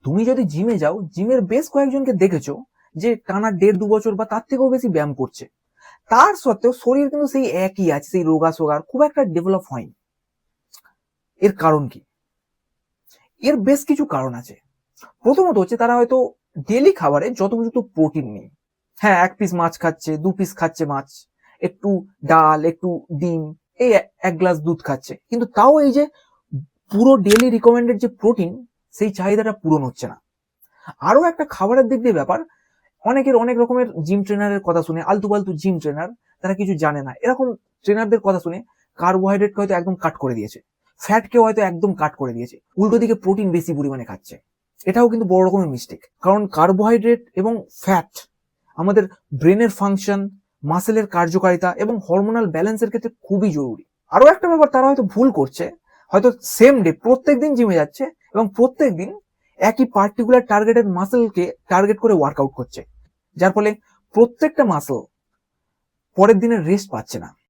তুমি যদি জিমে যাও, জিমের বেশ কয়েকজনকে দেখেছো যে টানা 1.5-2 বছর বা তার থেকেও বেশি ব্যায়াম করছে, তার সত্ত্বেও শরীর কিন্তু সেই একই আছে, সেই রোগা সোগার খুব একটা ডেভেলপ হয়নি। এর কারণ কি? এর বেশ কিছু কারণ আছে। প্রথমত হচ্ছে তারা হয়তো ডেলি খাবারে যথোপযুক্ত প্রোটিন নেই। হ্যাঁ, 1 পিস মাছ খাচ্ছে, 2 পিস খাচ্ছে মাছ, একটু ডাল, একটু ডিম, এই 1 গ্লাস দুধ খাচ্ছে, কিন্তু তাও এই যে পুরো ডেলি রিকমেন্ডেড যে প্রোটিন, সেই চাহিদাটা পূরণ হচ্ছে না। আরো একটা খাবারের দিক দিয়ে ব্যাপার, অনেকের অনেক রকমের জিম ট্রেনারের কথা শুনে, আলতু ফালতু জিম ট্রেনার, তারা কিছু জানে না এরকম ট্রেনারদের কথা শুনে কার্বোহাইড্রেটকে হয়তো একদম কাট করে দিয়েছে, ফ্যাটকেও হয়তো একদম কাট করে দিয়েছে, উল্টো দিকে প্রোটিন বেশি পরিমাণে খাচ্ছে। এটাও কিন্তু বড় রকমের মিস্টেক, কারণ কার্বোহাইড্রেট এবং ফ্যাট আমাদের ব্রেনের ফাংশন, মাসেলের কার্যকারিতা এবং হরমোনাল ব্যালেন্সের ক্ষেত্রে খুবই জরুরি। আরো একটা ব্যাপার তারা হয়তো ভুল করছে, হয়তো সেম ডে প্রত্যেকদিন জিমে যাচ্ছে এবং প্রত্যেকদিন একই পার্টিকুলার টার্গেটেড মাসেলকে টার্গেট করে ওয়ার্কআউট করছে, যার ফলে প্রত্যেকটা মাসেল পরের দিনের রেস্ট পাচ্ছে না।